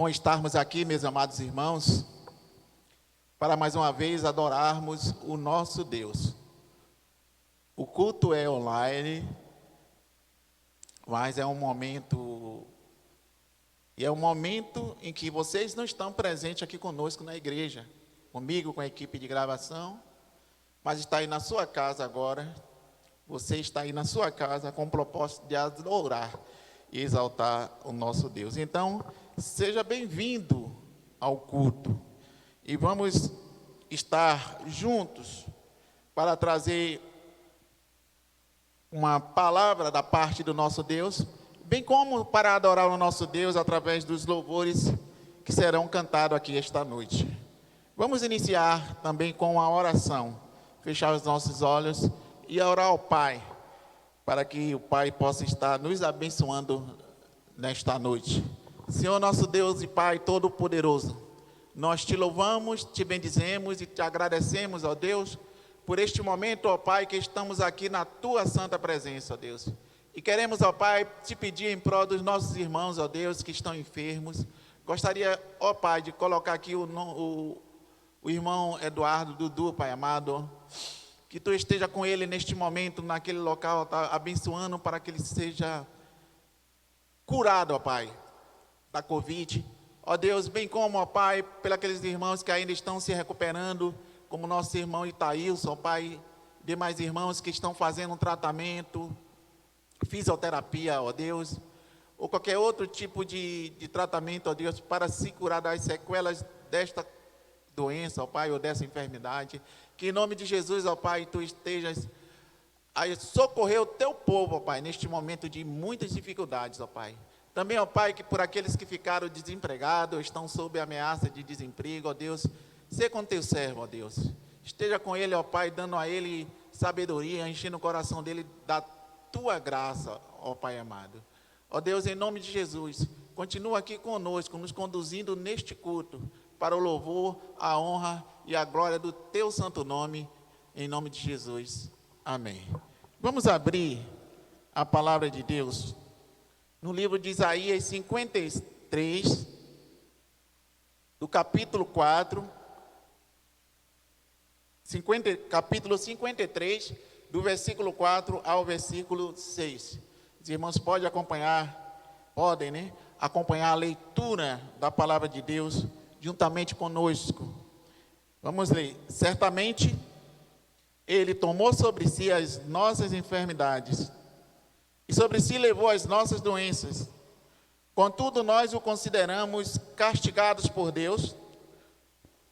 bom estarmos aqui, meus amados irmãos, para mais uma vez adorarmos o nosso Deus. O culto é online, mas é um momento em que vocês não estão presentes aqui conosco na igreja, comigo, com a equipe de gravação, mas está aí na sua casa agora. Você está aí na sua casa com o propósito de adorar e exaltar o nosso Deus. Então, seja bem-vindo ao culto. E vamos estar juntos para trazer uma palavra da parte do nosso Deus, bem como para adorar o nosso Deus através dos louvores que serão cantados aqui esta noite. Vamos iniciar também com uma oração. Fechar os nossos olhos e orar ao Pai, para que o Pai possa estar nos abençoando nesta noite. Senhor nosso Deus e Pai Todo-Poderoso, nós te louvamos, te bendizemos e te agradecemos, ó Deus, por este momento, ó Pai, que estamos aqui na Tua santa presença, ó Deus. E queremos, ó Pai, te pedir em prol dos nossos irmãos, ó Deus, que estão enfermos. Gostaria, ó Pai, de colocar aqui o irmão Eduardo Dudu, Pai amado, que Tu esteja com ele neste momento, naquele local, tá abençoando para que ele seja curado, ó Pai, da Covid. Ó Deus, bem como, ó Pai, pelos irmãos que ainda estão se recuperando, como nosso irmão Itaílson, ó Pai, demais irmãos que estão fazendo um tratamento, fisioterapia, ó Deus, ou qualquer outro tipo de tratamento, ó Deus, para se curar das sequelas desta doença, ó Pai, ou dessa enfermidade. Que em nome de Jesus, ó Pai, Tu estejas a socorrer o Teu povo, ó Pai, neste momento de muitas dificuldades, ó Pai. Também, ó Pai, que por aqueles que ficaram desempregados, estão sob ameaça de desemprego, ó Deus, seja com Teu servo, ó Deus. Esteja com ele, ó Pai, dando a ele sabedoria, enchendo o coração dele da Tua graça, ó Pai amado. Ó Deus, em nome de Jesus, continua aqui conosco, nos conduzindo neste culto, para o louvor, a honra e a glória do Teu santo nome, em nome de Jesus. Amém. Vamos abrir a palavra de Deus no livro de Isaías 53, do capítulo 4, capítulo 53, do versículo 4 ao versículo 6. Os irmãos podem acompanhar, acompanhar a leitura da palavra de Deus juntamente conosco. Vamos ler. Certamente, Ele tomou sobre si as nossas enfermidades e sobre si levou as nossas doenças. Contudo, nós o consideramos castigados por Deus,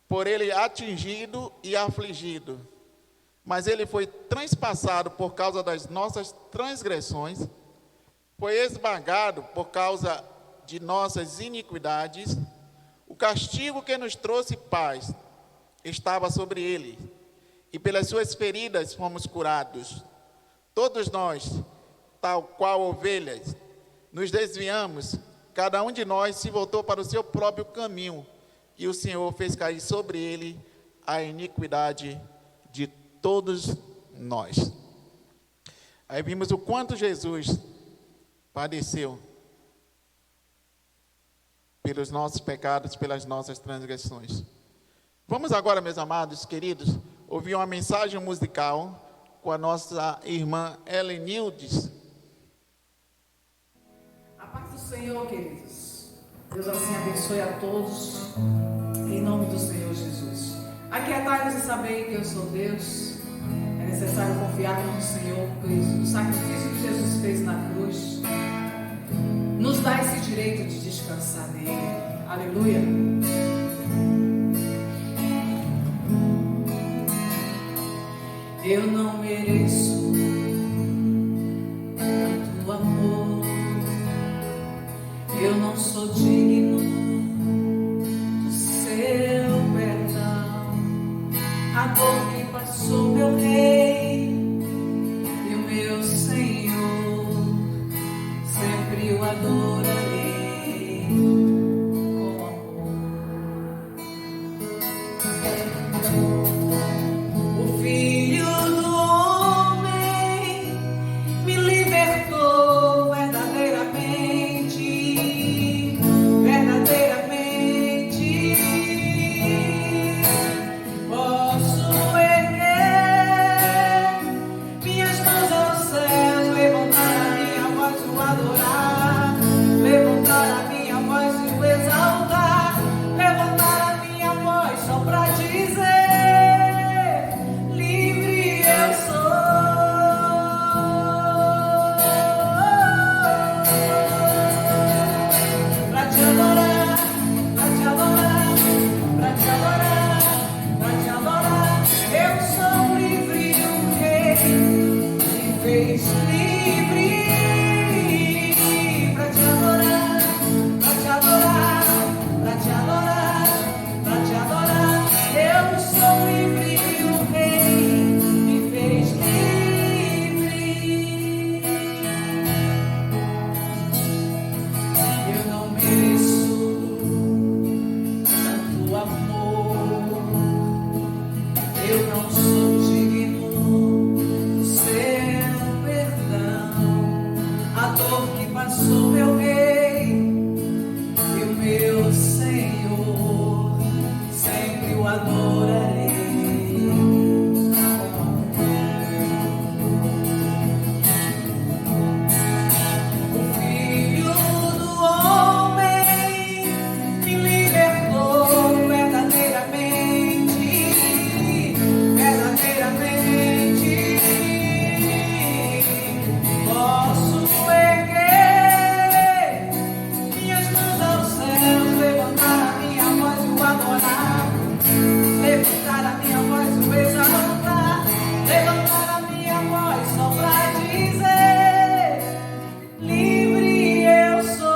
por Ele atingido e afligido. Mas Ele foi transpassado por causa das nossas transgressões, foi esmagado por causa de nossas iniquidades. O castigo que nos trouxe paz estava sobre Ele, e pelas suas feridas fomos curados. Todos nós, tal qual ovelhas, nos desviamos, cada um de nós se voltou para o seu próprio caminho, e o Senhor fez cair sobre Ele a iniquidade de todos nós. Aí vimos o quanto Jesus padeceu pelos nossos pecados, pelas nossas transgressões. Vamos agora, meus amados queridos, ouvir uma mensagem musical com a nossa irmã Helenildes. A paz do Senhor, queridos. Deus assim abençoe a todos, em nome do Senhor Jesus. Aquietai-vos e sabei que eu sou Deus. É necessário confiar no Senhor, pois o sacrifício que Jesus fez na cruz nos dá esse direito de descansar nele. Aleluia. Eu não mereço tanto amor, eu não sou digno do seu perdão. A dor que passou, meu rei e o meu Senhor, sempre o adorarei com amor. O Filho do Homem fez livre para te adorar, para te adorar, para te adorar, para te adorar. Eu sou livre, o Rei me fez livre. Eu não mereço tanto amor, eu não sou digno do seu perdão. A dor que passou meu Rei e o meu Senhor, sempre o adorarei. O Filho do Homem me libertou verdadeiramente, verdadeiramente. Posso erguer minhas mãos aos céus, levantar a minha voz e o adorar, levantar a minha voz e o exaltar, levantar a minha voz só pra dizer: livre eu sou.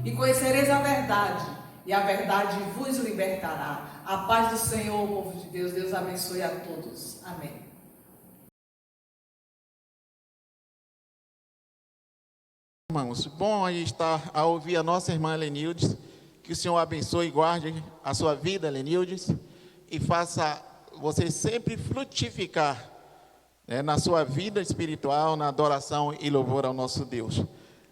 E conhecereis a verdade, e a verdade vos libertará. A paz do Senhor, povo de Deus. Deus abençoe a todos. Amém. Irmãos, bom aí estar a ouvir a nossa irmã Lenildes. Que o Senhor abençoe e guarde a sua vida, Lenildes, e faça você sempre frutificar, né, na sua vida espiritual, na adoração e louvor ao nosso Deus.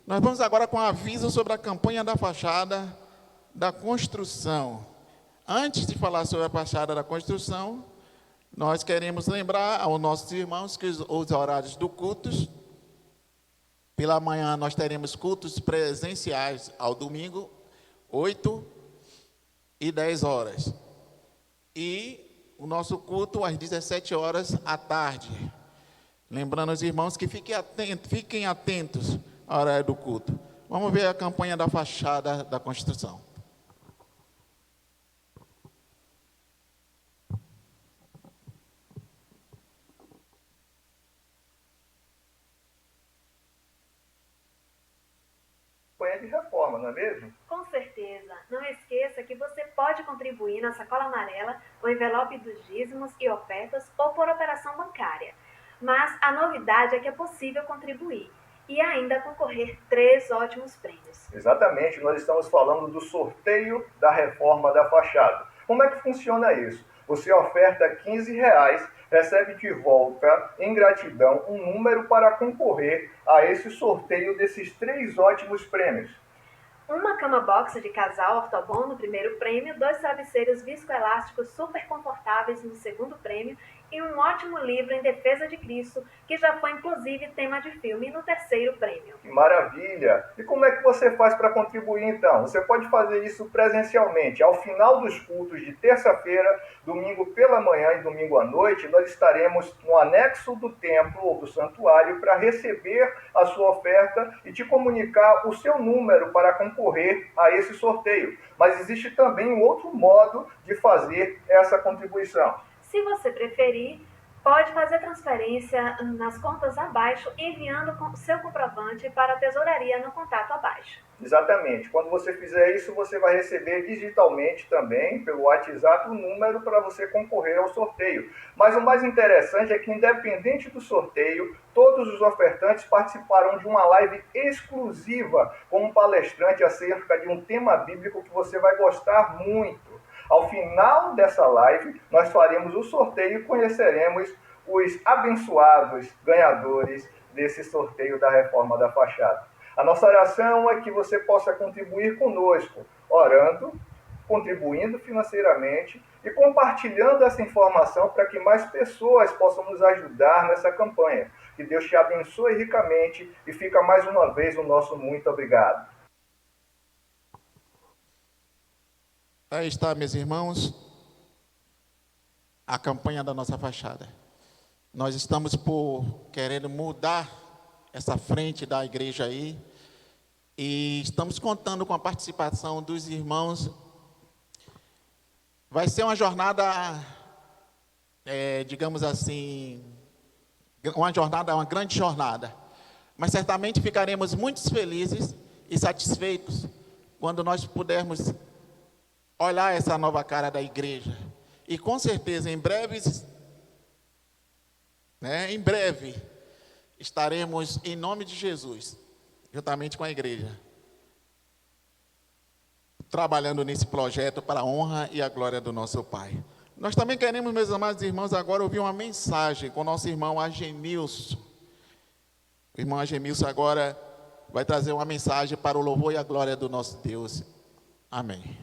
Nós vamos agora com um aviso sobre a campanha da fachada da construção. Antes de falar sobre a fachada da construção, nós queremos lembrar aos nossos irmãos que os horários do cultos: pela manhã nós teremos cultos presenciais ao domingo, 8 e 10 horas. E o nosso culto às 17 horas à tarde. Lembrando os irmãos que fiquem atentos à hora do culto. Vamos ver a campanha da fachada da construção. De reforma, não é mesmo? Com certeza. Não esqueça que você pode contribuir na sacola amarela, o envelope dos dízimos e ofertas ou por operação bancária. Mas a novidade é que é possível contribuir e ainda concorrer 3 ótimos prêmios. Exatamente, nós estamos falando do sorteio da reforma da fachada. Como é que funciona isso? Você oferta R$15, recebe de volta, em gratidão, um número para concorrer a esse sorteio desses 3 ótimos prêmios. Uma cama box de casal Ortobon no primeiro prêmio, 2 travesseiros viscoelásticos super confortáveis no segundo prêmio e um ótimo livro em defesa de Cristo, que já foi inclusive tema de filme no terceiro prêmio. Que maravilha! E como é que você faz para contribuir então? Você pode fazer isso presencialmente. Ao final dos cultos de terça-feira, domingo pela manhã e domingo à noite, nós estaremos no anexo do templo ou do santuário para receber a sua oferta e te comunicar o seu número para concorrer a esse sorteio. Mas existe também um outro modo de fazer essa contribuição. Se você preferir, pode fazer transferência nas contas abaixo, enviando seu comprovante para a tesouraria no contato abaixo. Exatamente. Quando você fizer isso, você vai receber digitalmente também, pelo WhatsApp, o número para você concorrer ao sorteio. Mas o mais interessante é que, independente do sorteio, todos os ofertantes participarão de uma live exclusiva com um palestrante acerca de um tema bíblico que você vai gostar muito. Ao final dessa live, nós faremos o sorteio e conheceremos os abençoados ganhadores desse sorteio da reforma da fachada. A nossa oração é que você possa contribuir conosco, orando, contribuindo financeiramente e compartilhando essa informação para que mais pessoas possam nos ajudar nessa campanha. Que Deus te abençoe ricamente e fica mais uma vez o nosso muito obrigado. Aí está, meus irmãos, a campanha da nossa fachada. Nós estamos querendo mudar essa frente da igreja aí, e estamos contando com a participação dos irmãos. Vai ser uma jornada, digamos assim, uma grande jornada. Mas certamente ficaremos muito felizes e satisfeitos quando nós pudermos olhar essa nova cara da igreja. E com certeza, em breve, estaremos, em nome de Jesus, juntamente com a igreja, trabalhando nesse projeto para a honra e a glória do nosso Pai. Nós também queremos, meus amados irmãos, agora ouvir uma mensagem com o nosso irmão Agenilson. O irmão Agenilson agora vai trazer uma mensagem para o louvor e a glória do nosso Deus. Amém.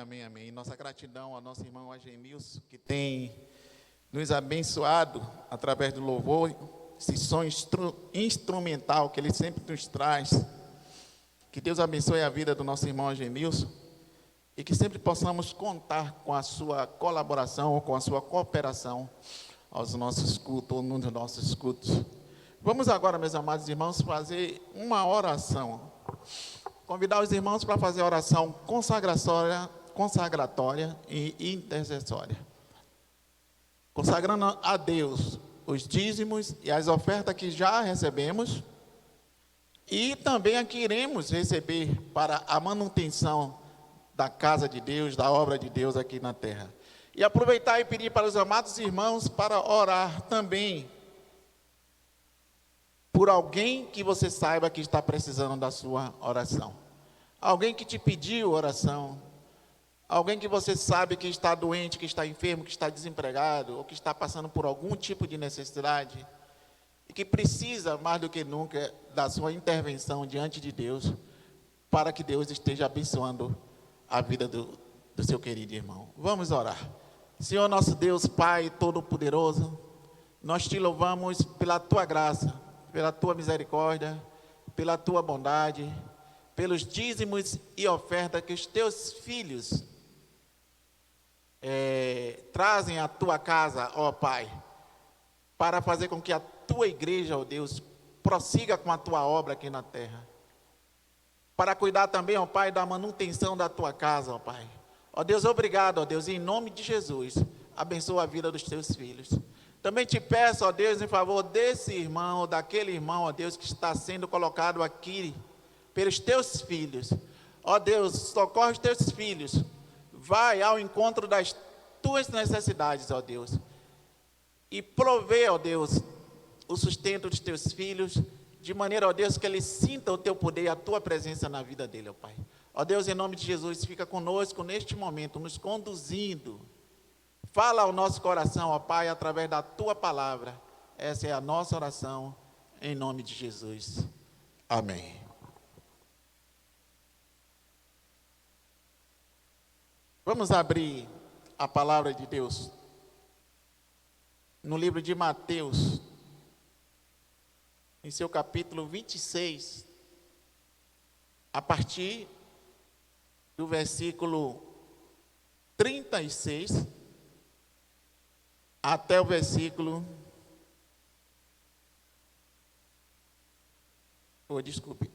amém, amém. Nossa gratidão ao nosso irmão Agenilson, que tem nos abençoado através do louvor, esse som instrumental que ele sempre nos traz. Que Deus abençoe a vida do nosso irmão Agenilson e que sempre possamos contar com a sua colaboração ou com a sua cooperação aos nossos cultos ou nos nossos cultos. Vamos agora, meus amados irmãos, fazer uma oração. Convidar os irmãos para fazer a oração consagratória e intercessória. Consagrando a Deus os dízimos e as ofertas que já recebemos e também a que iremos receber para a manutenção da casa de Deus, da obra de Deus aqui na terra. E aproveitar e pedir para os amados irmãos para orar também por alguém que você saiba que está precisando da sua oração. Alguém que te pediu oração. Alguém que você sabe que está doente, que está enfermo, que está desempregado, ou que está passando por algum tipo de necessidade, e que precisa, mais do que nunca, da sua intervenção diante de Deus, para que Deus esteja abençoando a vida do seu querido irmão. Vamos orar. Senhor nosso Deus, Pai Todo-Poderoso, nós te louvamos pela Tua graça, pela Tua misericórdia, pela Tua bondade, pelos dízimos e ofertas que os Teus filhos trazem à Tua casa, ó Pai, para fazer com que a Tua igreja, ó Deus, prossiga com a Tua obra aqui na terra. Para cuidar também, ó Pai, da manutenção da Tua casa, ó Pai. Ó Deus, obrigado, ó Deus, em nome de Jesus, abençoa a vida dos Teus filhos. Também te peço, ó Deus, em favor desse irmão, ou daquele irmão, ó Deus, que está sendo colocado aqui pelos Teus filhos. Ó Deus, socorre os Teus filhos. Vai ao encontro das Tuas necessidades, ó Deus. E provê, ó Deus, o sustento dos Teus filhos, de maneira, ó Deus, que eles sintam o Teu poder e a Tua presença na vida dele, ó Pai. Ó Deus, em nome de Jesus, fica conosco neste momento, nos conduzindo. Fala ao nosso coração, ó Pai, através da Tua palavra. Essa é a nossa oração, em nome de Jesus. Amém. Vamos abrir a palavra de Deus no livro de Mateus, em seu capítulo 26, a partir do versículo 36 até o versículo... desculpe.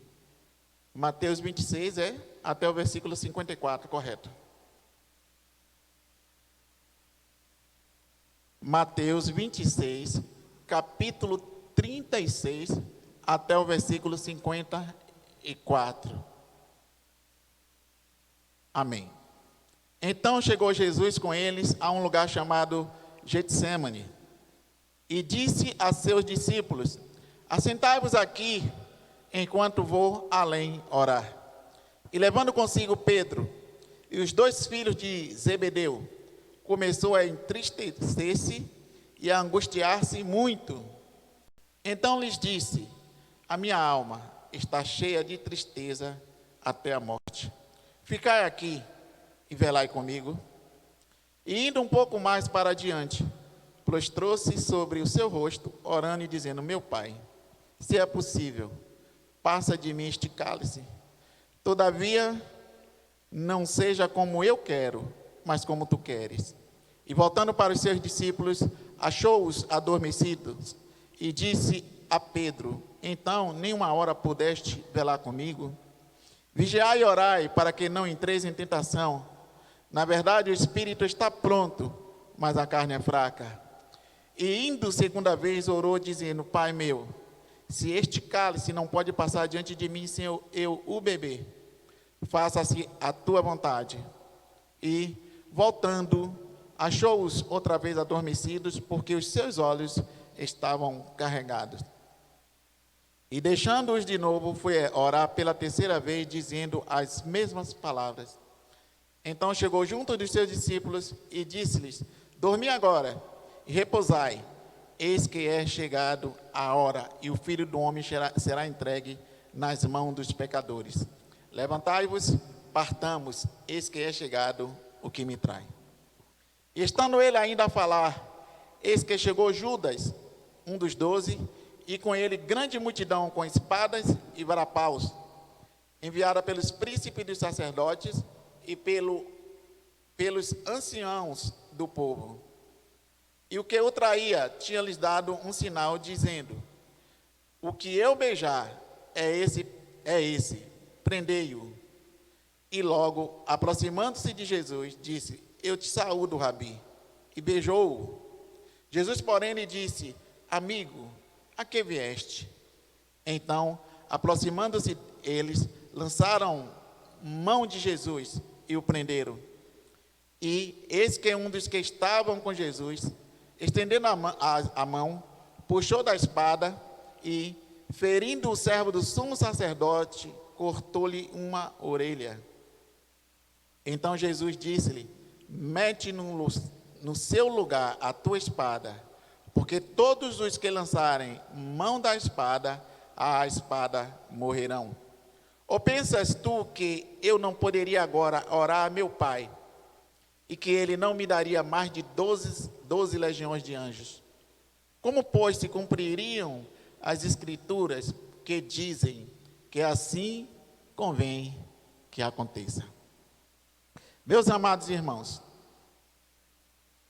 Mateus 26 até o versículo 54, correto. Mateus 26, capítulo 36, até o versículo 54. Amém. Então chegou Jesus com eles a um lugar chamado Getsêmani, e disse a seus discípulos: assentai-vos aqui, enquanto vou além orar. E levando consigo Pedro e os 2 filhos de Zebedeu, começou a entristecer-se e a angustiar-se muito. Então lhes disse: a minha alma está cheia de tristeza até a morte. Ficai aqui e velai comigo. E indo um pouco mais para adiante, prostrou-se sobre o seu rosto, orando e dizendo: meu Pai, se é possível, passa de mim este cálice. Todavia, não seja como eu quero, mas como tu queres. E voltando para os seus discípulos, achou-os adormecidos e disse a Pedro: então, nem uma hora pudeste velar comigo? Vigiai e orai, para que não entreis em tentação. Na verdade, o espírito está pronto, mas a carne é fraca. E indo segunda vez, orou, dizendo: Pai meu, se este cálice não pode passar diante de mim sem eu o beber, faça-se a tua vontade. E, voltando, achou-os outra vez adormecidos, porque os seus olhos estavam carregados. E deixando-os de novo, foi orar pela terceira vez, dizendo as mesmas palavras. Então chegou junto dos seus discípulos e disse-lhes: dormi agora e repousai, eis que é chegado a hora, e o Filho do Homem será entregue nas mãos dos pecadores. Levantai-vos, partamos, eis que é chegado o que me trai. E estando ele ainda a falar, eis que chegou Judas, um dos 12, e com ele grande multidão com espadas e varapaus, enviada pelos príncipes dos sacerdotes e pelos anciãos do povo. E o que o traía tinha-lhes dado um sinal, dizendo: o que eu beijar é esse, prendei-o. E logo, aproximando-se de Jesus, disse: eu te saúdo, Rabi, e beijou-o. Jesus, porém, lhe disse: amigo, a que vieste? Então, aproximando-se eles, lançaram mão de Jesus e o prenderam. E eis que um dos que estavam com Jesus, estendendo a mão, puxou da espada e, ferindo o servo do sumo sacerdote, cortou-lhe uma orelha. Então Jesus disse-lhe: mete no seu lugar a tua espada, porque todos os que lançarem mão da espada, a espada morrerão. Ou pensas tu que eu não poderia agora orar a meu Pai, e que ele não me daria mais de 12 legiões de anjos? Como, pois, se cumpririam as Escrituras que dizem que assim convém que aconteça? Meus amados irmãos,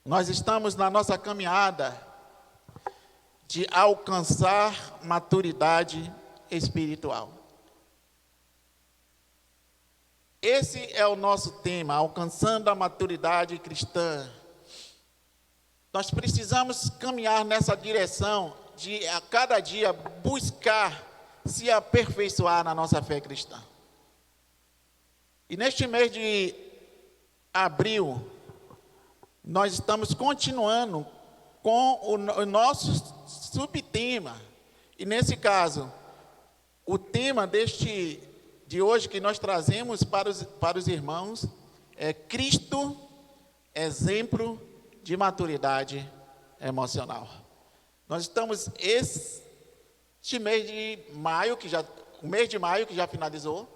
nós estamos na nossa caminhada de alcançar maturidade espiritual. Esse é o nosso tema, alcançando a maturidade cristã. Nós precisamos caminhar nessa direção de, a cada dia, buscar se aperfeiçoar na nossa fé cristã. E neste mês de abril, nós estamos continuando com o nosso subtema. E nesse caso, o tema de hoje que nós trazemos para os irmãos é Cristo, exemplo de maturidade emocional. Nós estamos este mês de maio, o mês de maio que já finalizou,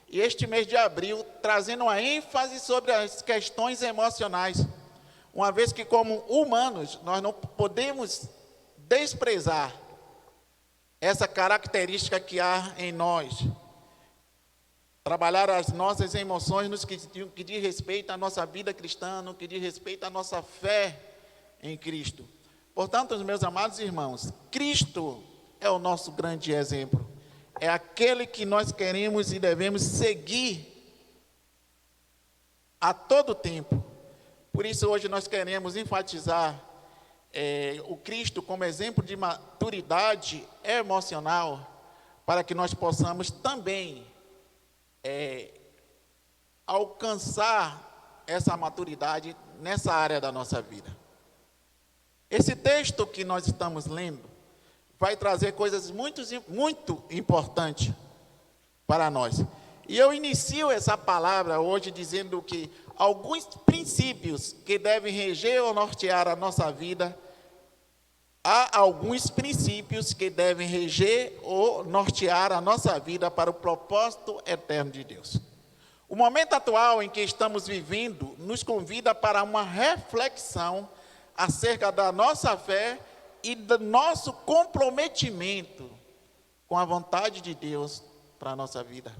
e este mês de abril trazendo uma ênfase sobre as questões emocionais, uma vez que como humanos nós não podemos desprezar essa característica que há em nós. Trabalhar as nossas emoções no que diz respeito à nossa vida cristã, no que diz respeito à nossa fé em Cristo. Portanto, meus amados irmãos, Cristo é o nosso grande exemplo. É aquele que nós queremos e devemos seguir a todo tempo. Por isso, hoje nós queremos enfatizar o Cristo como exemplo de maturidade emocional, para que nós possamos também alcançar essa maturidade nessa área da nossa vida. Esse texto que nós estamos lendo vai trazer coisas muito importantes para nós. E eu inicio essa palavra hoje dizendo que alguns princípios que devem reger ou nortear a nossa vida, há alguns princípios que devem reger ou nortear a nossa vida para o propósito eterno de Deus. O momento atual em que estamos vivendo nos convida para uma reflexão acerca da nossa fé e do nosso comprometimento com a vontade de Deus para a nossa vida.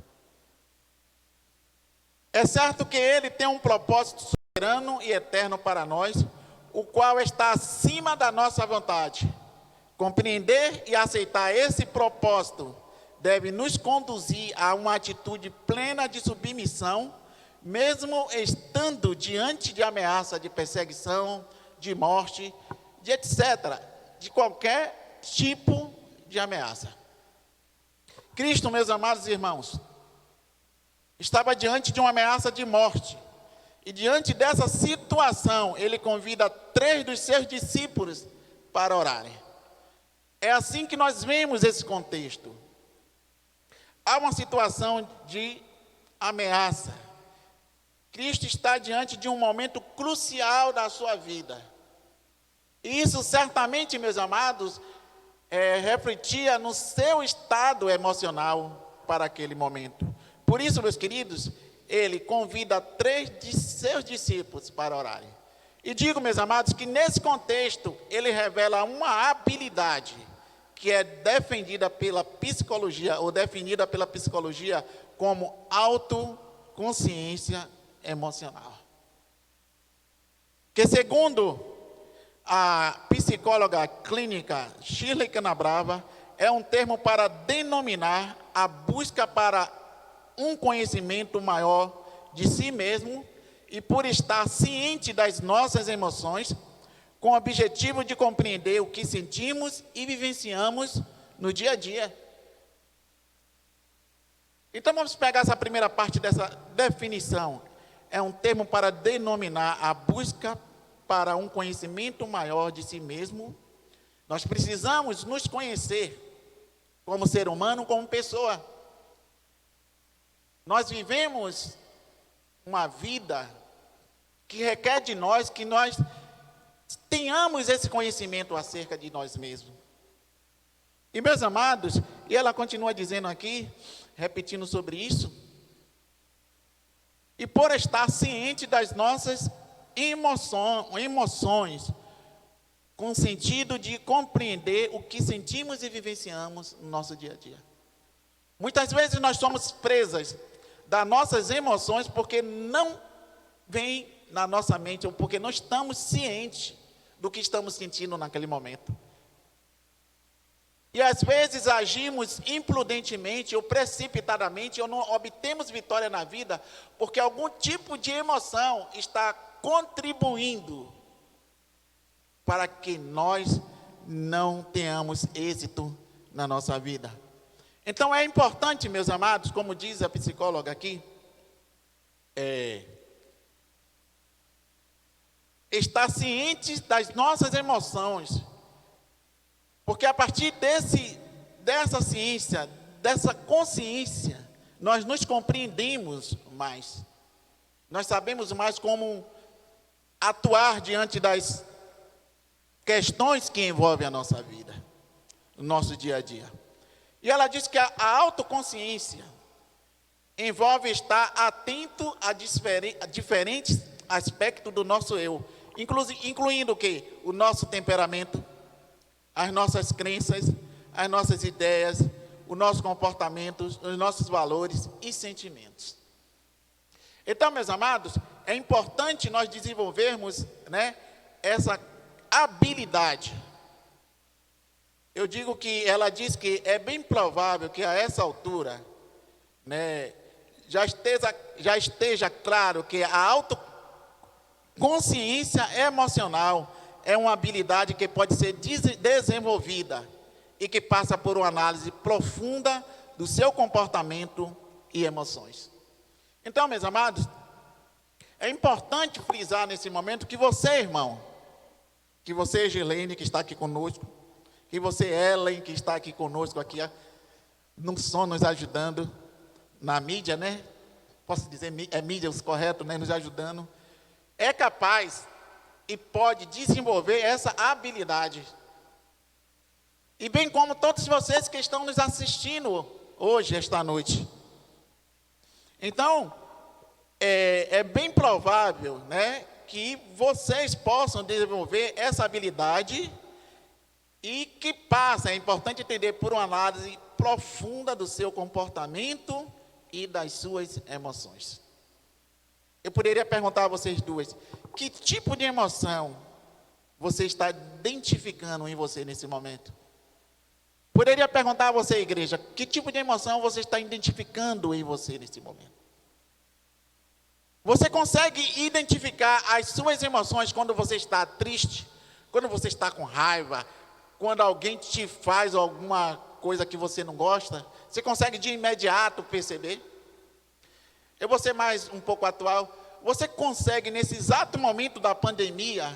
É certo que Ele tem um propósito soberano e eterno para nós, o qual está acima da nossa vontade. Compreender e aceitar esse propósito deve nos conduzir a uma atitude plena de submissão, mesmo estando diante de ameaça de perseguição, de morte, de etc., de qualquer tipo de ameaça. Cristo, meus amados irmãos, estava diante de uma ameaça de morte. E diante dessa situação, ele convida 3 dos seus discípulos para orarem. É assim que nós vemos esse contexto. Há uma situação de ameaça. Cristo está diante de um momento crucial da sua vida. E isso certamente, meus amados, refletia no seu estado emocional para aquele momento. Por isso, meus queridos, ele convida 3 de seus discípulos para orarem. E digo, meus amados, que nesse contexto ele revela uma habilidade que é defendida pela psicologia, ou definida pela psicologia como autoconsciência emocional. Que segundo a psicóloga clínica Shirley Canabrava, é um termo para denominar a busca para um conhecimento maior de si mesmo e por estar ciente das nossas emoções, com o objetivo de compreender o que sentimos e vivenciamos no dia a dia. Então vamos pegar essa primeira parte dessa definição. É um termo para denominar a busca para um conhecimento maior de si mesmo. Nós precisamos nos conhecer como ser humano, como pessoa. Nós vivemos uma vida que requer de nós que nós tenhamos esse conhecimento acerca de nós mesmos. E meus amados, e ela continua dizendo aqui, repetindo sobre isso, e por estar ciente das nossas emoções, com o sentido de compreender o que sentimos e vivenciamos no nosso dia a dia. Muitas vezes nós somos presas das nossas emoções porque não vem na nossa mente, ou porque não estamos cientes do que estamos sentindo naquele momento. E às vezes agimos imprudentemente ou precipitadamente, ou não obtemos vitória na vida, porque algum tipo de emoção está contribuindo para que nós não tenhamos êxito na nossa vida. Então é importante, meus amados, como diz a psicóloga aqui, estar cientes das nossas emoções, porque a partir dessa ciência, dessa consciência, nós nos compreendemos mais, nós sabemos mais como atuar diante das questões que envolvem a nossa vida, o nosso dia a dia. E ela diz que a autoconsciência envolve estar atento a diferentes aspectos do nosso eu, incluindo o quê? O nosso temperamento, as nossas crenças, as nossas ideias, o nosso comportamento, os nossos valores e sentimentos. Então, meus amados, é importante nós desenvolvermos, essa habilidade. Eu digo que ela diz que é bem provável que a essa altura, já esteja claro que a autoconsciência emocional é uma habilidade que pode ser desenvolvida e que passa por uma análise profunda do seu comportamento e emoções. Então, meus amados, é importante frisar nesse momento que você, irmão, que você, Gilene, que está aqui conosco, que você, Ellen, que está aqui conosco, aqui no som, nos ajudando, na mídia, posso dizer, é mídia os corretos, nos ajudando, é capaz e pode desenvolver essa habilidade. E bem como todos vocês que estão nos assistindo hoje, esta noite. Então, é bem provável, que vocês possam desenvolver essa habilidade e que passa, é importante entender, por uma análise profunda do seu comportamento e das suas emoções. Eu poderia perguntar a vocês duas, que tipo de emoção você está identificando em você nesse momento? Poderia perguntar a você, igreja, que tipo de emoção você está identificando em você nesse momento? Você consegue identificar as suas emoções quando você está triste, quando você está com raiva, quando alguém te faz alguma coisa que você não gosta? Você consegue de imediato perceber? Eu vou ser mais um pouco atual. Você consegue, nesse exato momento da pandemia,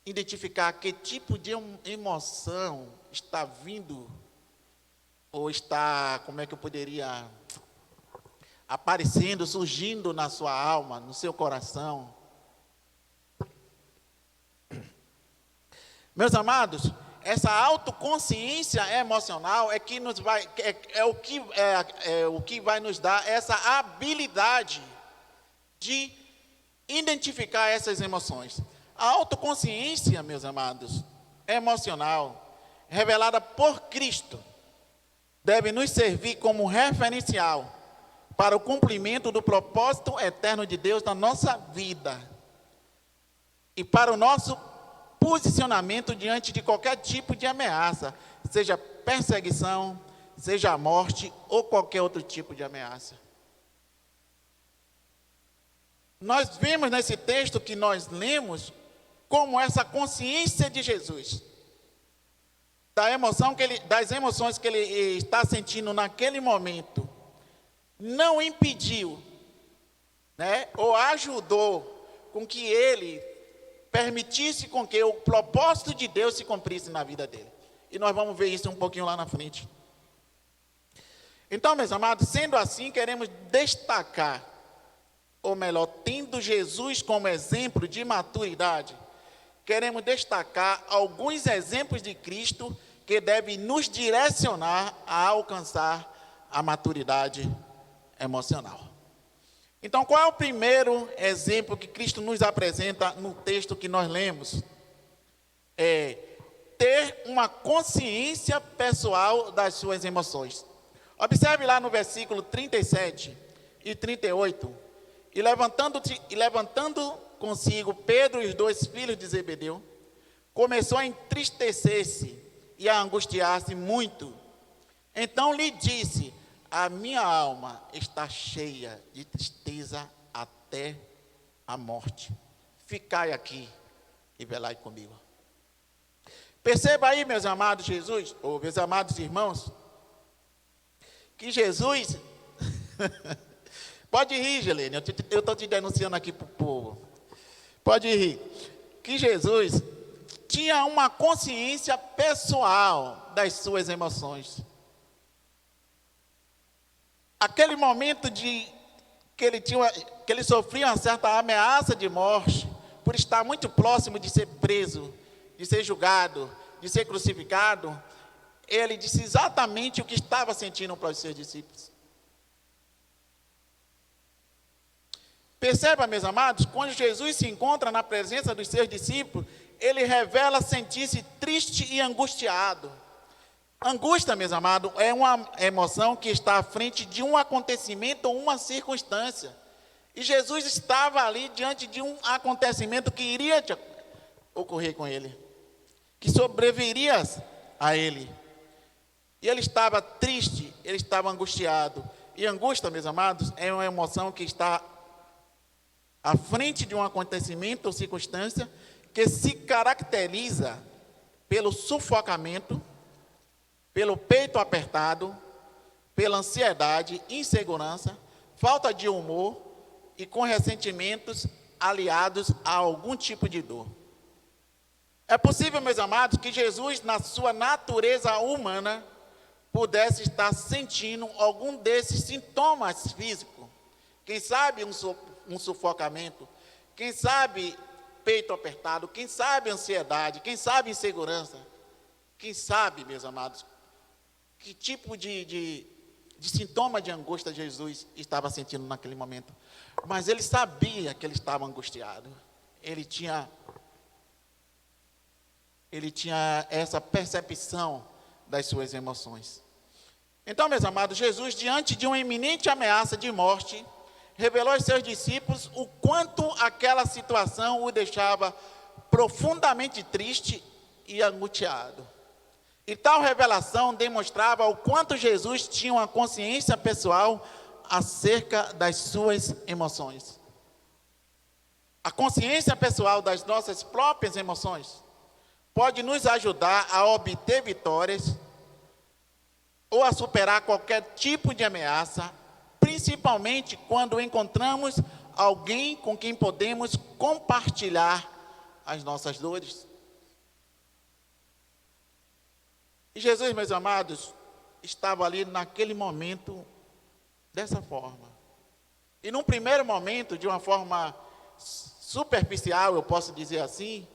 identificar que tipo de emoção está vindo, ou está, como é que eu poderia, aparecendo, surgindo na sua alma, no seu coração? Meus amados, essa autoconsciência emocional é que nos vai, o que vai nos dar essa habilidade de identificar essas emoções. A autoconsciência, meus amados, emocional, revelada por Cristo, deve nos servir como referencial para o cumprimento do propósito eterno de Deus na nossa vida e para o nosso posicionamento diante de qualquer tipo de ameaça, seja perseguição, seja a morte ou qualquer outro tipo de ameaça. Nós vemos nesse texto que nós lemos como essa consciência de Jesus, das emoções que ele está sentindo naquele momento, não impediu, ou ajudou com que ele permitisse com que o propósito de Deus se cumprisse na vida dele. E nós vamos ver isso um pouquinho lá na frente. Então, meus amados, sendo assim, queremos destacar, ou melhor, tendo Jesus como exemplo de maturidade, queremos destacar alguns exemplos de Cristo que devem nos direcionar a alcançar a maturidade emocional. Então, qual é o primeiro exemplo que Cristo nos apresenta no texto que nós lemos? É ter uma consciência pessoal das suas emoções. Observe lá no versículo 37 e 38. E levantando consigo Pedro e os 2 filhos de Zebedeu, começou a entristecer-se e a angustiar-se muito. Então lhe disse: a minha alma está cheia de tristeza até a morte. Ficai aqui e velai comigo. Perceba aí, meus amados Jesus, ou meus amados irmãos, que Jesus... Pode rir, Gelene, eu estou te denunciando aqui para o povo. Pode rir. Que Jesus tinha uma consciência pessoal das suas emoções. Aquele momento que ele sofria uma certa ameaça de morte, por estar muito próximo de ser preso, de ser julgado, de ser crucificado, ele disse exatamente o que estava sentindo para os seus discípulos. Perceba, meus amados, quando Jesus se encontra na presença dos seus discípulos, ele revela sentir-se triste e angustiado. Angústia, meus amados, é uma emoção que está à frente de um acontecimento ou uma circunstância. E Jesus estava ali diante de um acontecimento que iria ocorrer com ele, que sobreviria a ele. E ele estava triste, ele estava angustiado. E angústia, meus amados, é uma emoção que está à frente de um acontecimento ou circunstância que se caracteriza pelo sufocamento, pelo peito apertado, pela ansiedade, insegurança, falta de humor e com ressentimentos aliados a algum tipo de dor. É possível, meus amados, que Jesus, na sua natureza humana, pudesse estar sentindo algum desses sintomas físicos. Quem sabe um sufocamento, quem sabe peito apertado, quem sabe ansiedade, quem sabe insegurança, quem sabe, meus amados, que tipo de sintoma de angústia Jesus estava sentindo naquele momento. Mas ele sabia que ele estava angustiado. Ele tinha essa percepção das suas emoções. Então, meus amados, Jesus, diante de uma iminente ameaça de morte, revelou aos seus discípulos o quanto aquela situação o deixava profundamente triste e angustiado. E tal revelação demonstrava o quanto Jesus tinha uma consciência pessoal acerca das suas emoções. A consciência pessoal das nossas próprias emoções pode nos ajudar a obter vitórias ou a superar qualquer tipo de ameaça, principalmente quando encontramos alguém com quem podemos compartilhar as nossas dores. E Jesus, meus amados, estava ali naquele momento dessa forma. E num primeiro momento, de uma forma superficial, eu posso dizer assim,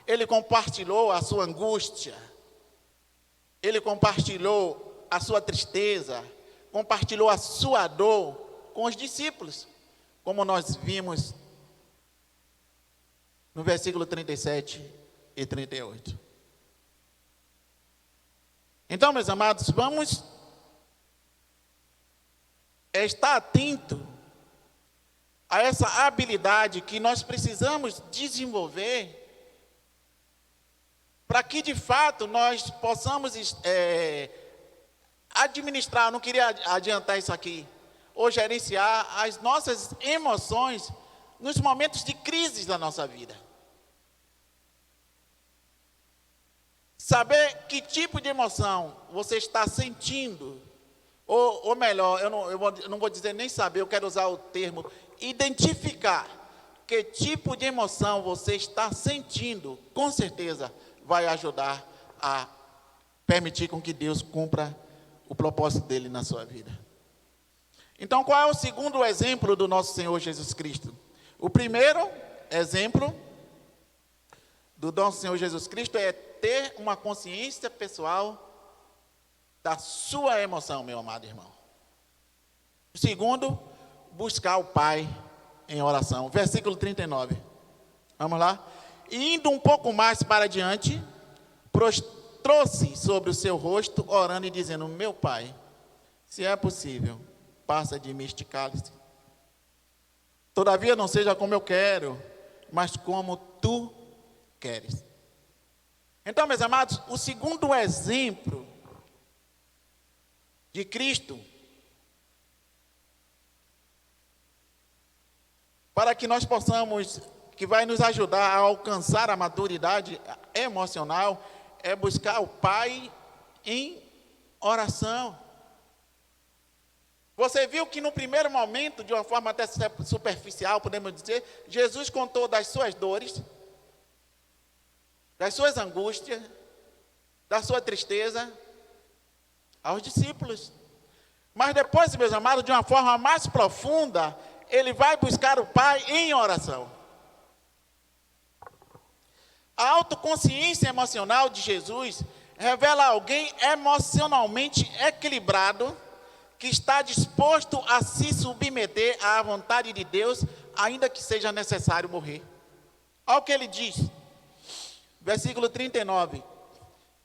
Ele compartilhou a sua angústia, ele compartilhou a sua tristeza, compartilhou a sua dor com os discípulos, como nós vimos no versículo 37 e 38. Então, meus amados, vamos estar atento a essa habilidade que nós precisamos desenvolver para que, de fato, nós possamos administrar, não queria adiantar isso aqui, ou gerenciar as nossas emoções nos momentos de crise da nossa vida. Saber que tipo de emoção você está sentindo, ou melhor, eu não vou dizer nem saber, eu quero usar o termo identificar que tipo de emoção você está sentindo, com certeza vai ajudar a permitir com que Deus cumpra o propósito dele na sua vida. Então, qual é o segundo exemplo do nosso Senhor Jesus Cristo? O primeiro exemplo do nosso Senhor Jesus Cristo é ter uma consciência pessoal da sua emoção, meu amado irmão. O segundo, buscar o Pai em oração. Versículo 39. Vamos lá? E indo um pouco mais para diante, prostrou-se sobre o seu rosto, orando e dizendo: meu Pai, se é possível, passa de mim este cálice. Todavia não seja como eu quero, mas como tu queres. Então, meus amados, o segundo exemplo de Cristo, para que nós possamos, que vai nos ajudar a alcançar a maturidade emocional, é buscar o Pai em oração. Você viu que no primeiro momento, de uma forma até superficial, podemos dizer, Jesus contou das suas dores, das suas angústias, da sua tristeza aos discípulos. Mas depois, meus amados, de uma forma mais profunda, ele vai buscar o Pai em oração. A autoconsciência emocional de Jesus revela alguém emocionalmente equilibrado, que está disposto a se submeter à vontade de Deus, ainda que seja necessário morrer. Olha o que ele diz, versículo 39.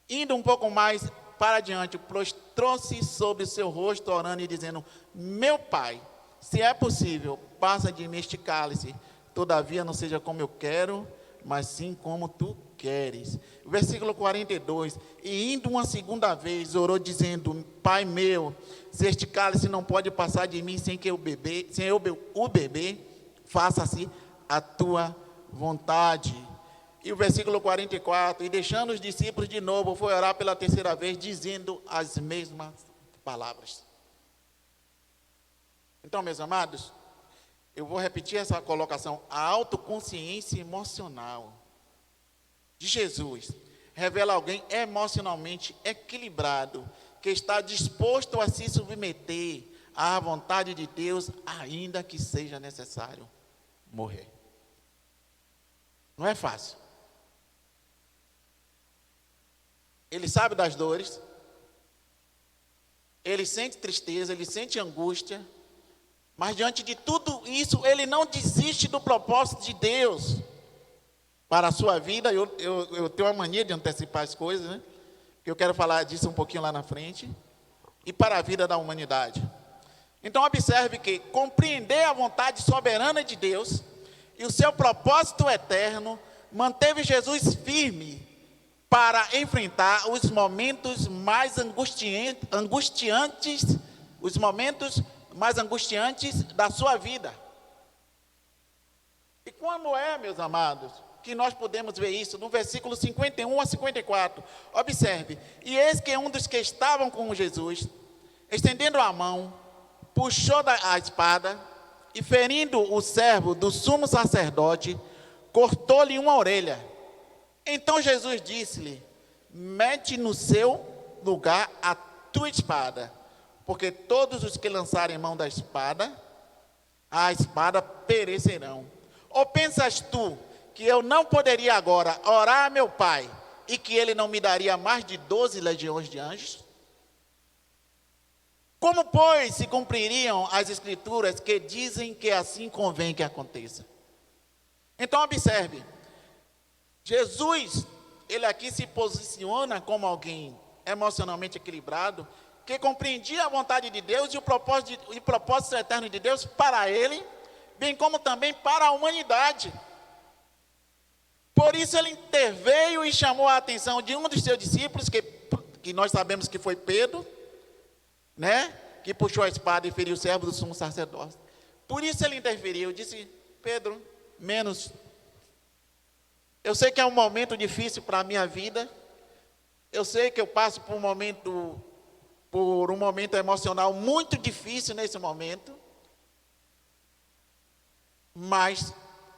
Indo um pouco mais para diante, prostrou-se sobre o seu rosto, orando e dizendo: meu Pai, se é possível, passa de mim este cálice, todavia não seja como eu quero, mas sim como tu queres. Versículo 42, e indo uma segunda vez, orou dizendo: Pai meu, se este cálice não pode passar de mim sem eu o beber, faça-se a tua vontade. E o versículo 44, e deixando os discípulos de novo, foi orar pela terceira vez, dizendo as mesmas palavras. Então, meus amados, eu vou repetir essa colocação. A autoconsciência emocional de Jesus revela alguém emocionalmente equilibrado, que está disposto a se submeter à vontade de Deus, ainda que seja necessário morrer. Não é fácil. Ele sabe das dores, ele sente tristeza, ele sente angústia, mas diante de tudo isso, ele não desiste do propósito de Deus para a sua vida. Eu tenho a mania de antecipar as coisas, né? Porque eu quero falar disso um pouquinho lá na frente. E para a vida da humanidade. Então observe que compreender a vontade soberana de Deus e o seu propósito eterno manteve Jesus firme para enfrentar os momentos mais angustiantes, os momentos mais angustiantes da sua vida. E como é, meus amados, que nós podemos ver isso? No versículo 51 a 54. Observe, e eis que um dos que estavam com Jesus, estendendo a mão, puxou a espada e, ferindo o servo do sumo sacerdote, cortou-lhe uma orelha. Então Jesus disse-lhe: mete no seu lugar a tua espada, porque todos os que lançarem mão da espada, a espada perecerão. Ou pensas tu que eu não poderia agora orar a meu Pai e que Ele não me daria mais de 12 legiões de anjos? Como, pois, se cumpririam as Escrituras que dizem que assim convém que aconteça? Então, observe, Jesus, ele aqui se posiciona como alguém emocionalmente equilibrado, que compreendia a vontade de Deus e o propósito eterno de Deus para ele, bem como também para a humanidade. Por isso ele interveio e chamou a atenção de um dos seus discípulos, que nós sabemos que foi Pedro, né? Que puxou a espada e feriu o servo do sumo sacerdote. Por isso ele interferiu, disse: Pedro, menos. Eu sei que é um momento difícil para a minha vida. Eu sei que eu passo por um momento emocional muito difícil nesse momento. Mas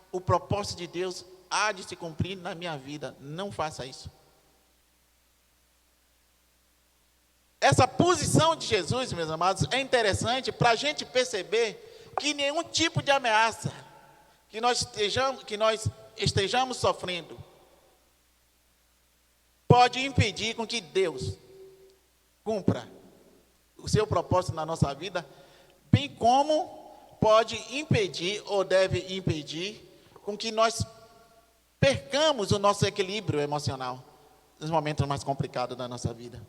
o propósito de Deus há de se cumprir na minha vida. Não faça isso. Essa posição de Jesus, meus amados, é interessante para a gente perceber que nenhum tipo de ameaça que nós estejamos sofrendo pode impedir com que Deus cumpra o seu propósito na nossa vida, bem como pode impedir ou deve impedir com que nós percamos o nosso equilíbrio emocional nos momentos mais complicados da nossa vida.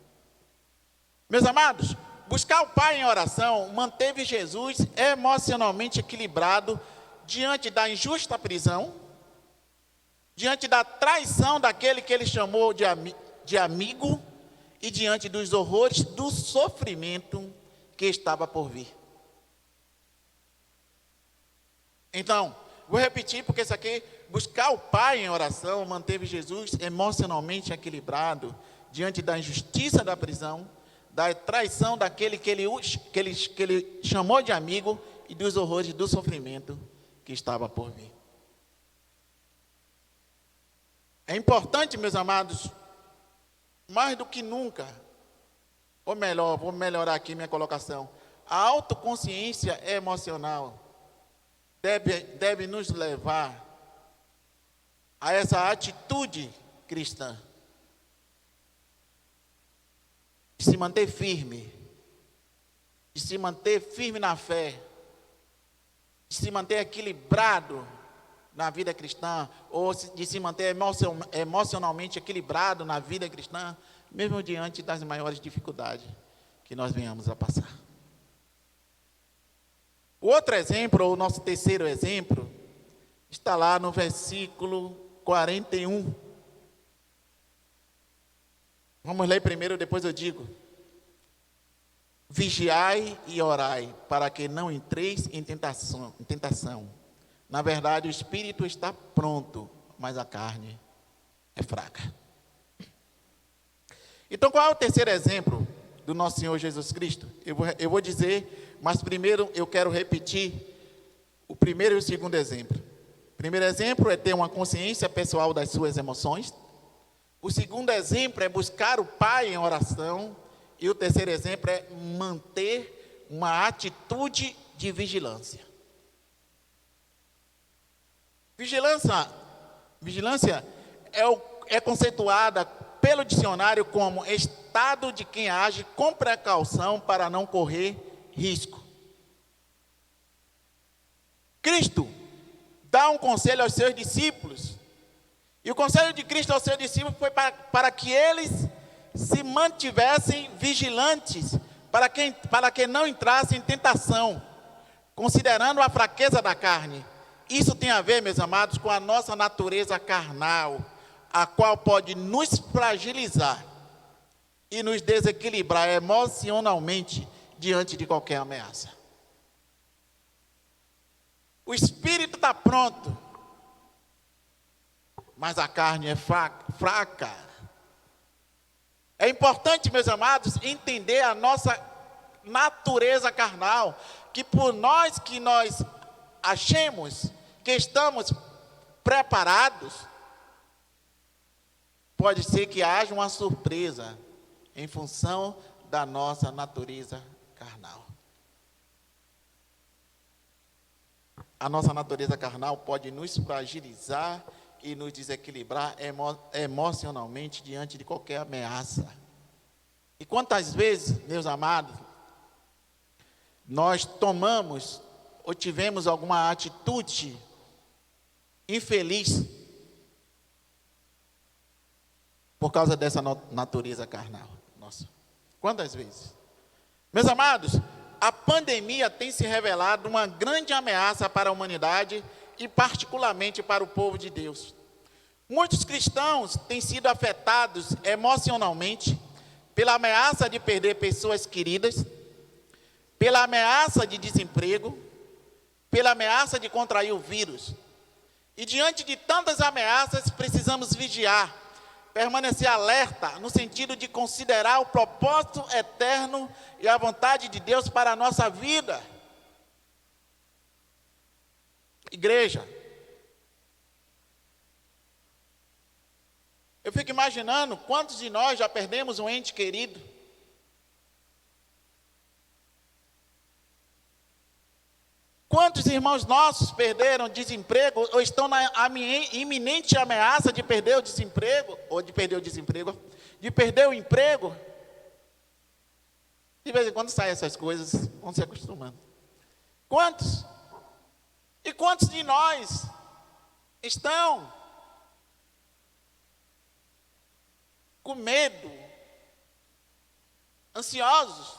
Meus amados, buscar o Pai em oração manteve Jesus emocionalmente equilibrado diante da injusta prisão, diante da traição daquele que ele chamou de amigo e diante dos horrores do sofrimento que estava por vir. Então, vou repetir porque isso aqui, buscar o Pai em oração manteve Jesus emocionalmente equilibrado diante da injustiça da prisão, da traição daquele que ele chamou de amigo e dos horrores do sofrimento que estava por vir. É importante, meus amados, mais do que nunca, ou melhor, vou melhorar aqui minha colocação, a autoconsciência emocional deve nos levar a essa atitude cristã, de se manter firme na fé, de se manter equilibrado na vida cristã, ou de se manter emocionalmente equilibrado na vida cristã, mesmo diante das maiores dificuldades que nós venhamos a passar. O outro exemplo, ou o nosso terceiro exemplo, está lá no versículo 41. Vamos ler primeiro, depois eu digo. Vigiai e orai, para que não entreis em tentação. Na verdade, o espírito está pronto, mas a carne é fraca. Então, qual é o terceiro exemplo do nosso Senhor Jesus Cristo? Eu vou dizer, mas primeiro eu quero repetir o primeiro e o segundo exemplo. O primeiro exemplo é ter uma consciência pessoal das suas emoções. O segundo exemplo é buscar o Pai em oração. E o terceiro exemplo é manter uma atitude de vigilância. Vigilância é conceituada pelo dicionário como estado de quem age com precaução para não correr risco. Cristo dá um conselho aos seus discípulos. E o conselho de Cristo aos seus discípulos foi para que eles se mantivessem vigilantes, para que não entrassem em tentação, considerando a fraqueza da carne. Isso tem a ver, meus amados, com a nossa natureza carnal, a qual pode nos fragilizar e nos desequilibrar emocionalmente diante de qualquer ameaça. O espírito está pronto, mas a carne é fraca. É importante, meus amados, entender a nossa natureza carnal, que por nós que nós achemos que estamos preparados, pode ser que haja uma surpresa em função da nossa natureza carnal. A nossa natureza carnal pode nos fragilizar e nos desequilibrar emocionalmente diante de qualquer ameaça. E quantas vezes, meus amados, nós tomamos ou tivemos alguma atitude infeliz por causa dessa natureza carnal nossa? Quantas vezes? Meus amados, a pandemia tem se revelado uma grande ameaça para a humanidade e particularmente para o povo de Deus. Muitos cristãos têm sido afetados emocionalmente pela ameaça de perder pessoas queridas, pela ameaça de desemprego, pela ameaça de contrair o vírus. E diante de tantas ameaças, precisamos vigiar, permanecer alerta, no sentido de considerar o propósito eterno e a vontade de Deus para a nossa vida. Igreja, eu fico imaginando quantos de nós já perdemos um ente querido. Quantos irmãos nossos perderam desemprego ou estão na iminente ameaça de perder o desemprego, de perder o emprego? De vez em quando saem essas coisas, vão se acostumando. Quantos? E quantos de nós estão com medo, ansiosos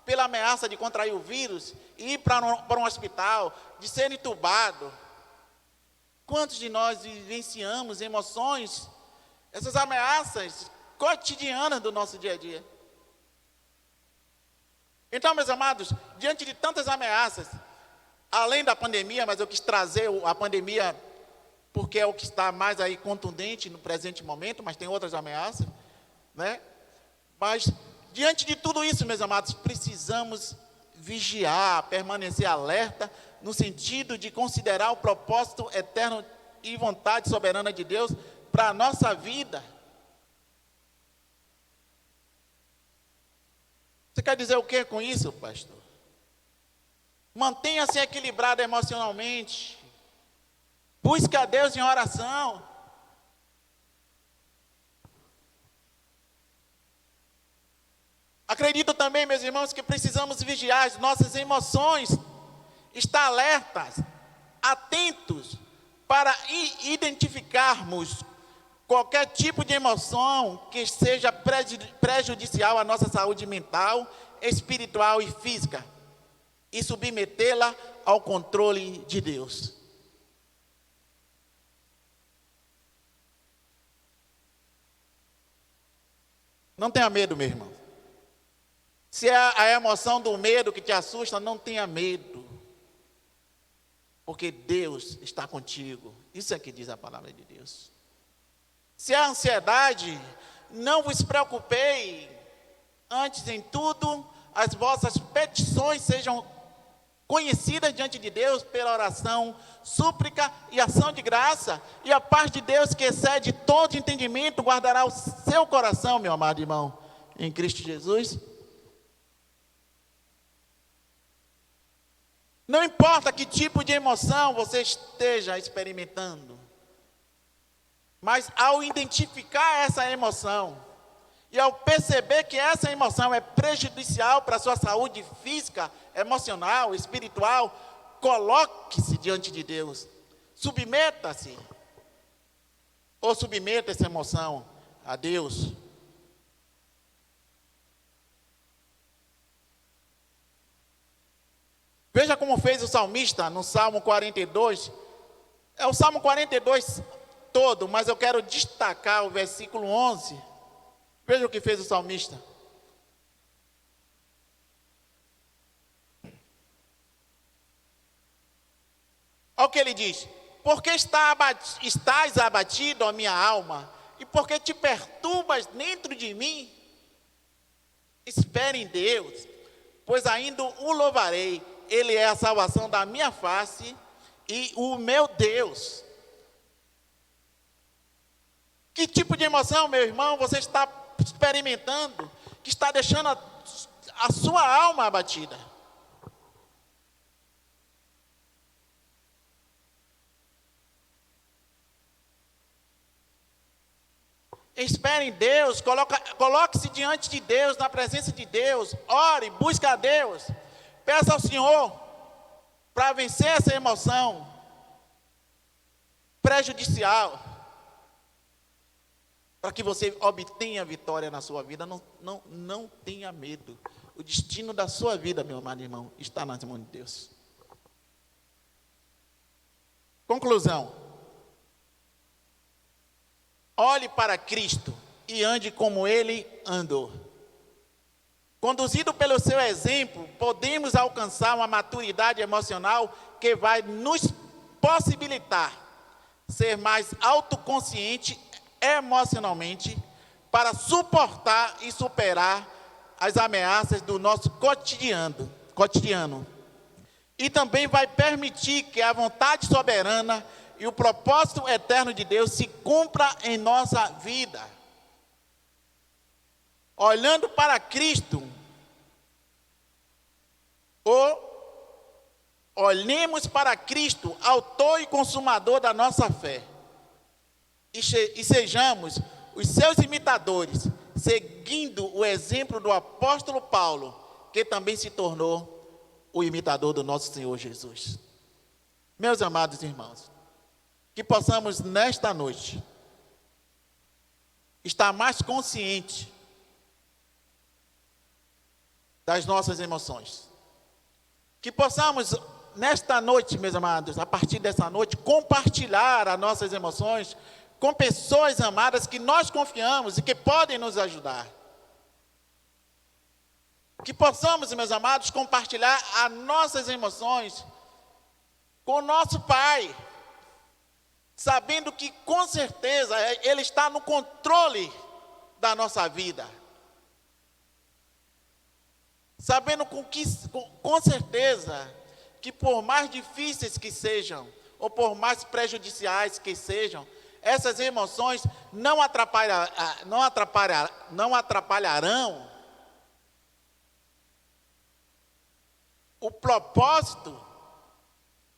pela ameaça de contrair o vírus e ir para um hospital, de ser entubado? Quantos de nós vivenciamos emoções, essas ameaças cotidianas do nosso dia a dia? Então, meus amados, diante de tantas ameaças, além da pandemia, mas eu quis trazer a pandemia porque é o que está mais aí contundente no presente momento, mas tem outras ameaças, né? Mas diante de tudo isso, meus amados, precisamos vigiar, permanecer alerta, no sentido de considerar o propósito eterno e vontade soberana de Deus para a nossa vida. Você quer dizer o que com isso, pastor? Mantenha-se equilibrado emocionalmente. Busque a Deus em oração. Acredito também, meus irmãos, que precisamos vigiar as nossas emoções, estar alertas, atentos, para identificarmos qualquer tipo de emoção que seja prejudicial à nossa saúde mental, espiritual e física, e submetê-la ao controle de Deus. Não tenha medo, meu irmão. Se é a emoção do medo que te assusta, não tenha medo, porque Deus está contigo. Isso é que diz a palavra de Deus. Se é a ansiedade, não vos preocupei, antes em tudo, as vossas petições sejam conhecidas diante de Deus pela oração, súplica e ação de graça, e a paz de Deus, que excede todo entendimento, guardará o seu coração, meu amado irmão, em Cristo Jesus. Não importa que tipo de emoção você esteja experimentando, mas ao identificar essa emoção e ao perceber que essa emoção é prejudicial para a sua saúde física, emocional, espiritual, coloque-se diante de Deus, submeta-se, ou submeta essa emoção a Deus. Veja como fez o salmista no Salmo 42. É o Salmo 42 todo, mas eu quero destacar o versículo 11. Veja o que fez o salmista. Olha o que ele diz: porque estás abatido, ó minha alma, e porque te perturbas dentro de mim? Espere em Deus, pois ainda o louvarei. Ele é a salvação da minha face e o meu Deus. Que tipo de emoção, meu irmão, você está experimentando, que está deixando a sua alma abatida? Espere em Deus, coloque-se diante de Deus, na presença de Deus, ore, busque a Deus, peça ao Senhor para vencer essa emoção prejudicial, para que você obtenha vitória na sua vida. Não tenha medo. O destino da sua vida, meu amado irmão, está nas mãos de Deus. Conclusão. Olhe para Cristo e ande como Ele andou. Conduzido pelo seu exemplo, podemos alcançar uma maturidade emocional que vai nos possibilitar ser mais autoconsciente emocionalmente para suportar e superar as ameaças do nosso cotidiano. E também vai permitir que a vontade soberana e o propósito eterno de Deus se cumpra em nossa vida. Olhando para Cristo, olhemos para Cristo, autor e consumador da nossa fé, e sejamos os seus imitadores, seguindo o exemplo do apóstolo Paulo, que também se tornou o imitador do nosso Senhor Jesus. Meus amados irmãos, que possamos nesta noite estar mais consciente das nossas emoções. Que possamos nesta noite, meus amados, a partir dessa noite, compartilhar as nossas emoções com pessoas amadas que nós confiamos e que podem nos ajudar. Que possamos, meus amados, compartilhar as nossas emoções com o nosso Pai, sabendo que com certeza Ele está no controle da nossa vida. Sabendo com certeza que por mais difíceis que sejam, ou por mais prejudiciais que sejam, essas emoções não atrapalharão o propósito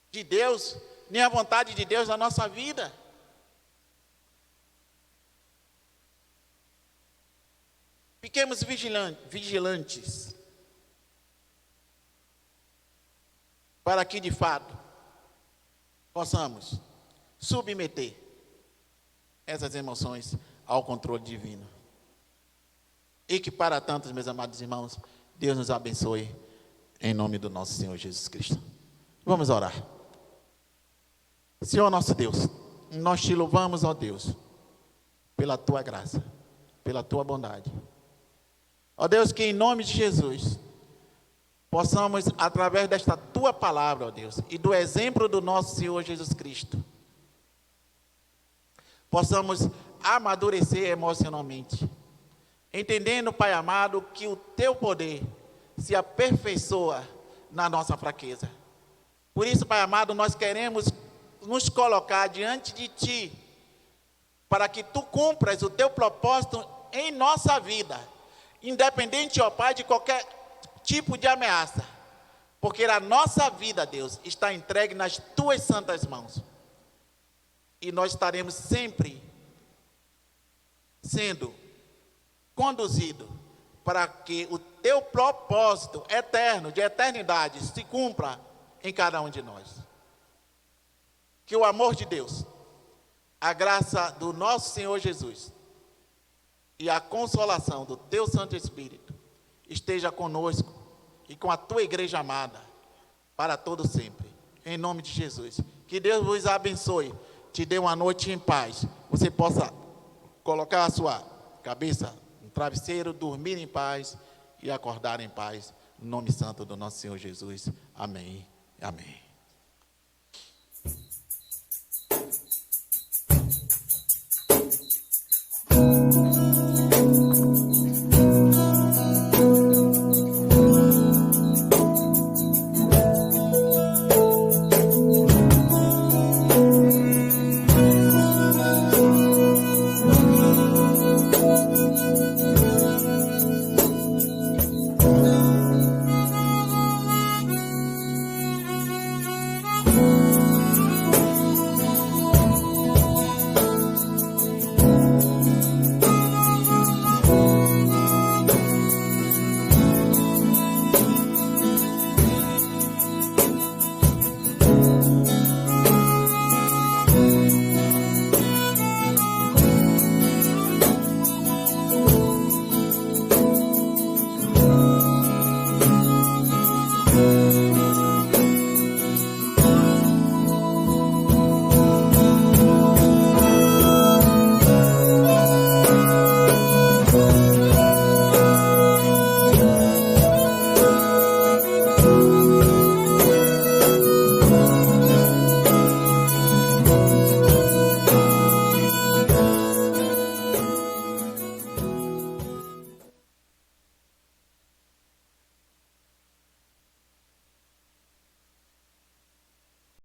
de Deus, nem a vontade de Deus na nossa vida. Fiquemos vigilantes, para que de fato possamos submeter essas emoções ao controle divino. E que para tantos, meus amados irmãos, Deus nos abençoe em nome do nosso Senhor Jesus Cristo. Vamos orar. Senhor nosso Deus, nós te louvamos, ó Deus, pela tua graça, pela tua bondade. Ó Deus, que em nome de Jesus possamos, através desta tua palavra, ó Deus, e do exemplo do nosso Senhor Jesus Cristo, possamos amadurecer emocionalmente, entendendo, Pai amado, que o teu poder se aperfeiçoa na nossa fraqueza. Por isso, Pai amado, nós queremos nos colocar diante de Ti, para que Tu cumpras o Teu propósito em nossa vida, independente, ó Pai, de qualquer tipo de ameaça, porque a nossa vida, Deus, está entregue nas Tuas santas mãos, e nós estaremos sempre sendo conduzidos para que o Teu propósito eterno, de eternidade, se cumpra em cada um de nós. Que o amor de Deus, a graça do nosso Senhor Jesus e a consolação do Teu Santo Espírito esteja conosco e com a Tua igreja amada para todo sempre. Em nome de Jesus. Que Deus vos abençoe, te dê uma noite em paz. Você possa colocar a sua cabeça no travesseiro, dormir em paz e acordar em paz. No nome santo do nosso Senhor Jesus. Amém. Amém.